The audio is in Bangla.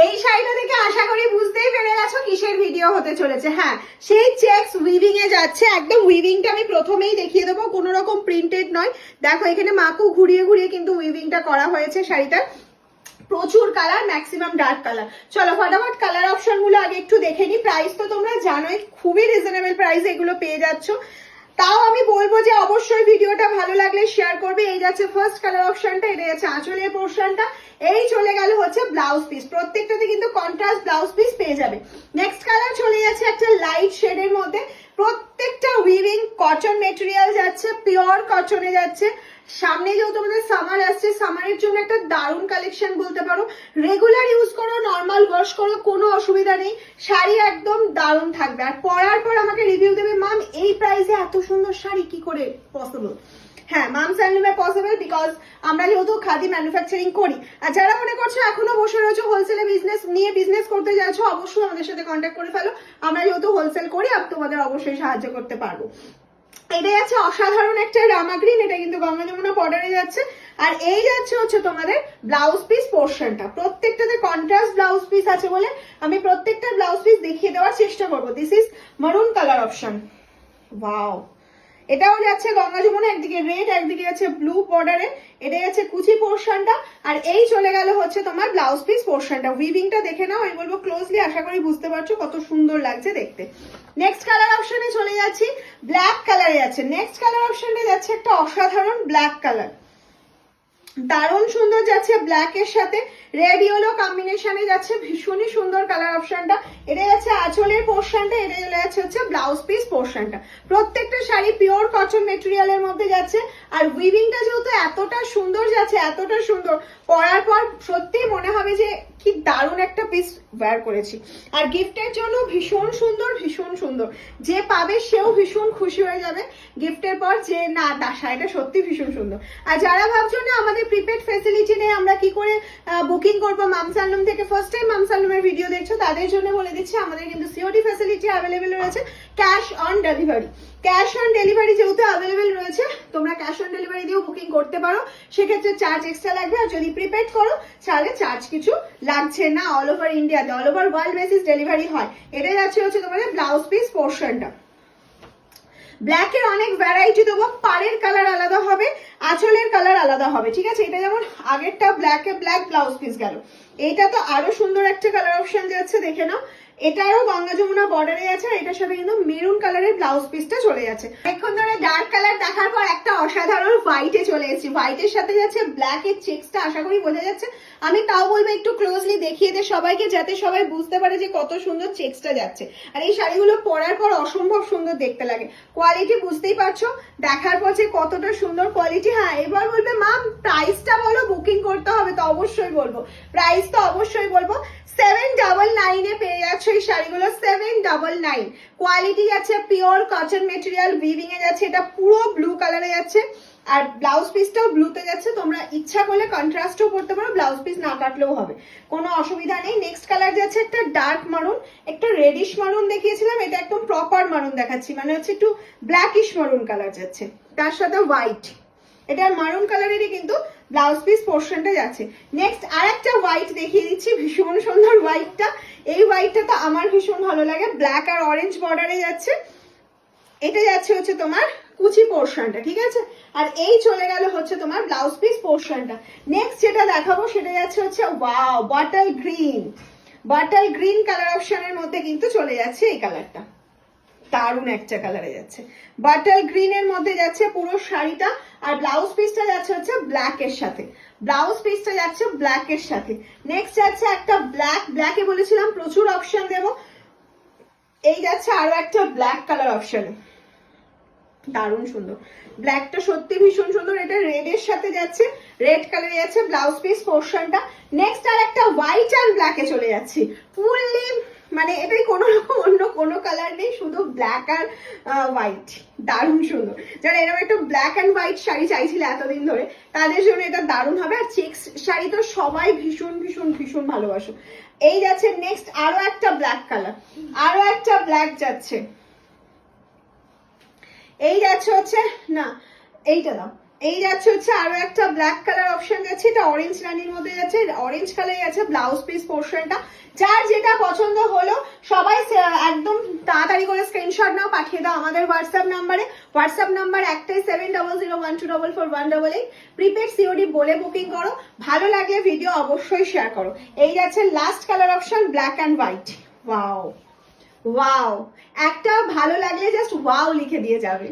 এই শাড়িটা দেখে আশা করি বুঝতেই পেরে গেছো কিসের ভিডিও হতে চলেছে। হ্যাঁ, সেই চেকস উইভিং এ যাচ্ছে, একদম উইভিংটা আমি প্রথমেই দেখিয়ে দেবো, কোনো রকম প্রিন্টেড নয়। দেখো এখানে মাকু ঘুরিয়ে ঘুরিয়ে কিন্তু উইভিংটা করা হয়েছে শাড়িটার। প্রচুর কালার, ম্যাক্সিমাম ডার্ক কালার। চলো ফটাফট কালার অপশন গুলো আগে একটু দেখে নি। প্রাইস তো তোমরা জানোই, খুবই রিজনেবল প্রাইসে এগুলো পেয়ে যাচ্ছ। তাও আমি বলবো যে অবশ্যই ভিডিওটা ভালো লাগলে শেয়ার করবে। এই যাচ্ছে ফার্স্ট কালার অপশনটা, এটা যাচ্ছে আঁচলের পোর্শনটা। এই চলে গেল হচ্ছে ব্লাউজ পিস, প্রত্যেকটাতে কিন্তু কন্ট্রাস্ট ব্লাউজ পিস পেয়ে যাবে। নেক্সট কালার চলে যাচ্ছে একটা লাইট শেডের মধ্যে, প্রত্যেকটা উইভিং কটন মেটেরিয়াল যাচ্ছে, পিওর কটনে যাচ্ছে। সামনে যেহেতু আমাদের সামার আসছে, সামারের জন্য একটা দারুণ কালেকশন বলতে পারো। রেগুলার ইউজ করো, নর্মাল ওয়াশ করো, কোনো অসুবিধা নেই, শাড়ি একদম দারুণ থাকবে। আর পরার পর আমাকে রিভিউ দেবে, মাম এই প্রাইসে এত সুন্দর শাড়ি কি করে পসিবল। হ্যাঁ, মামস হ্যান্ডলুমে পসিবল, বিকজ আমরা যেহেতু খাদি ম্যানুফ্যাকচারিং করি। আর যারা মনে করছো এখনো বসে রয়েছে হোলসেলে বিজনেস করতে যাচ্ছ, অবশ্যই আমাদের সাথে কন্ট্যাক্ট করে ফেলো। আমরা যেহেতু হোলসেল করি, আমি তোমাদের অবশ্যই সাহায্য করতে পারবো। এটা যাচ্ছে অসাধারণ একটা রামা গ্রিন, এটা কিন্তু গঙ্গা যমুনা বর্ডারে যাচ্ছে। আর এই যাচ্ছে হচ্ছে তোমাদের ব্লাউজ পিস পোর্শনটা, প্রত্যেকটাতে কন্ট্রাস্ট ব্লাউজ পিস আছে বলে আমি প্রত্যেকটা ব্লাউজ পিস দেখিয়ে দেওয়ার চেষ্টা করবো। দিস ইজ মারুন কালার অপশন, ওয়াও। এটাও যাচ্ছে গঙ্গা যমুনা, একদিকে রেড একদিকে যাচ্ছে ব্লু বর্ডারে। এটা যাচ্ছে কুচি পোর্শনটা। আর এই চলে গেল হচ্ছে তোমার ব্লাউজ পিস পোর্শনটা। উইভিংটা দেখে নাও, আমি বলবো ক্লোজলি, আশা করি বুঝতে পারছো কত সুন্দর লাগছে দেখতে। নেক্সট কালার অপশনে চলে যাচ্ছি, ব্ল্যাক কালারে যাচ্ছে। নেক্সট কালার অপশনে যাচ্ছে একটা অসাধারণ ব্ল্যাক কালার, দারুণ সুন্দর যাচ্ছে। ব্ল্যাক এর সাথে রেড ইয়েলো কম্বিনেশনে যাচ্ছে, ভীষণই সুন্দর কালার অপশনটা। এটা যাচ্ছে আঁচলের পোর্শনটা, এটা চলে যাচ্ছে হচ্ছে ব্লাউজ পিস পোর্শনটা। প্রত্যেকটা শাড়ি পিওর কটন মেটেরিয়ালের মধ্যে যাচ্ছে। আর উইভিংটা যেহেতু এতটা সুন্দর যাচ্ছে, এতটা সুন্দর, পরার পর সত্যি মনে হবে যে কি দারুণ একটা পিস ওয়্যার করেছি। আর গিফটের জন্য ভীষণ সুন্দর, ভীষণ সুন্দর। যে পাবে সেও ভীষণ খুশি হয়ে যাবে গিফটের পর, যে না শাড়িটা সত্যি ভীষণ সুন্দর। আর যারা ভাবছো না আমাদের প্রিপেড ফ্যাসিলিটি নেই, আমরা কি করে বুকিং করবো মামস হ্যান্ডলুম থেকে, ফার্স্ট টাইম মামস হ্যান্ডলুমের ভিডিও দেখছো, তাদের জন্য বলে দিচ্ছি আমাদের কিন্তু সিওডি ফ্যাসিলিটি অ্যাভেলেবেল রয়েছে। Cash on delivery, cash on delivery যেহেতু অ্যাভেলেবেল রয়েছে, তোমরা ক্যাশ অন ডেলিভারি দিয়েও বুকিং করতে পারো। সেক্ষেত্রে চার্জ এক্সট্রা লাগবে। আর যদি প্রিপেড করো তাহলে চার্জ কিছু লাগছে না। অল ওভার ইন্ডিয়াতে, all over world basis delivery হয়। এটা যাচ্ছে হচ্ছে তোমাদের ব্লাউজ পিস পোর্শনটা। ব্ল্যাকের অনেক ভ্যারাইটি দেবো, পাড়ের কালার আলাদা হবে, আঁচলের কালার আলাদা হবে, ঠিক আছে। এটা যেমন আগেরটা ব্ল্যাকে ব্ল্যাক ব্লাউজ পিস গেল, এইটা তো আরো সুন্দর একটা কালার অপশন যাচ্ছে, দেখে নাও। এটারও গঙ্গা যমুনা বর্ডারে আছে। আর এটার সাথে কিন্তু মেরুন কালারের ব্লাউজ পিসটা চলে যাচ্ছে। এখন ধরে ডার্ক কালার দেখার পর একটা অসাধারণ হোয়াইটে চলে এসেছি। হোয়াইটের সাথে যাচ্ছে ব্ল্যাক এর চেক্সটা, আশা করি বোঝা যাচ্ছে। আমি তাও বলবো একটু ক্লোজলি দেখিয়ে দে সবাইকে, যাতে সবাই বুঝতে পারে যে কত সুন্দর চেক্সটা যাচ্ছে। আর এই শাড়িগুলো পরার পর অসম্ভব সুন্দর দেখতে লাগে। কোয়ালিটি বুঝতেই পারছো দেখার পর যে কতটা সুন্দর কোয়ালিটি। হ্যাঁ, এবার বলবে মাম প্রাইসটা বলো, বুকিং করতে হবে, তো অবশ্যই বলবো প্রাইস, তো অবশ্যই বলবো। 799 এ পেয়ে যাচ্ছে এই শাড়িগুলো, 799। কোয়ালিটি যাচ্ছে পিওর কটন মেটেরিয়াল, উইভিং এ যাচ্ছে, এটা পুরো ব্লু কালারে যাচ্ছে। আর ব্লাউজ পিসটাও ব্লুতে যাচ্ছে। তোমরা ইচ্ছা করলে কন্ট্রাস্টও করতে পারো, ব্লাউজ পিস না কাটলেও হবে, কোনো অসুবিধা নেই। নেক্সট কালার যাচ্ছে একটা ডার্ক মারুন, একটা রেডিশ মারুন দেখিয়েছিলাম, এটা একদম প্রপার মারুন দেখাচ্ছি, মানে হচ্ছে একটু ব্ল্যাকিশ মারুন কালার যাচ্ছে, তার সাথে হোয়াইট। এটা মারুন কালারেরই কিন্তু ব্লাউজ পিস পোর্শনটা যাচ্ছে। নেক্সট আর একটা হোয়াইট দেখিয়ে দিচ্ছি, ভীষণ সুন্দর হোয়াইটটা। এই হোয়াইটটা তো আমার ভীষণ ভালো লাগে, ব্ল্যাক আর অরেঞ্জ বর্ডারে যাচ্ছে। এটা যাচ্ছে হচ্ছে তোমার কুচি পোর্শনটা, ঠিক আছে। আর এই চলে গেল হচ্ছে তোমার ব্লাউজ পিস পোর্শনটা। নেক্সট যেটা দেখাবো সেটা যাচ্ছে হচ্ছে wow bottle green, bottle green colour অপশনের মধ্যে কিন্তু চলে যাচ্ছে এই কালারটা, দারুণ একটা কালারে যাচ্ছে। বাটার গ্রিন এর মধ্যে যাচ্ছে পুরো শাড়িটা। আর ব্লাউজ পিসটা যাচ্ছে হচ্ছে ব্ল্যাক এর সাথে, ব্লাউজ পিসটা যাচ্ছে ব্ল্যাক এর সাথে। নেক্সট যাচ্ছে একটা ব্ল্যাকে বলেছিলাম প্রচুর অপশন দেবো, এই যাচ্ছে আরো একটা ব্ল্যাক কালার অপশন, দারুণ সুন্দর। ব্ল্যাকটা সত্যি ভীষণ সুন্দর। এটা রেড এর সাথে যাচ্ছে, রেড কালারে যাচ্ছে ব্লাউজ পিস পোর্শনটা। নেক্সট আর একটা হোয়াইট অ্যান্ড ব্ল্যাকে চলে যাচ্ছি, ফুললি মানে এটাই কোনো রকম অন্য কোনো কালার নেই, শুধু ব্ল্যাক আর হোয়াইট, দারুণ সুন্দর। যারা এরকম একটা ব্ল্যাক অ্যান্ড হোয়াইট শাড়ি চাইছিল এতদিন ধরে, তাদের জন্য এটা দারুণ হবে। আর চেক্স শাড়ি তো সবাই ভীষণ ভীষণ ভীষণ ভালোবাসো। এই যাচ্ছে নেক্সট আরো একটা ব্ল্যাক কালার, আরো একটা ব্ল্যাক যাচ্ছে। এই যাচ্ছে হচ্ছে না এইটা দাও, এই যাচ্ছে হচ্ছে আরো একটা ব্ল্যাক কালার অপশন যাচ্ছে, এটা অরেঞ্জ রানির মধ্যে যাচ্ছে, অরেঞ্জ কালার আছে ব্লাউজ পিস পোর্শনটা। যার যেটা পছন্দ হলো সবাই একদম তাড়াতাড়ি করে স্ক্রিনশট নাও, পাঠিয়ে দাও আমাদের হোয়াটসঅ্যাপ নাম্বারে। হোয়াটসঅ্যাপ নাম্বার একটাই 7001244188। প্রিপেড সিওডি বলে বুকিং করো। ভালো লাগলে ভিডিও অবশ্যই শেয়ার করো। এই যাচ্ছে last colour option black and white. Wow wow, একটা ভালো লাগলে জাস্ট ওয়াও লিখে দিয়ে যাবে।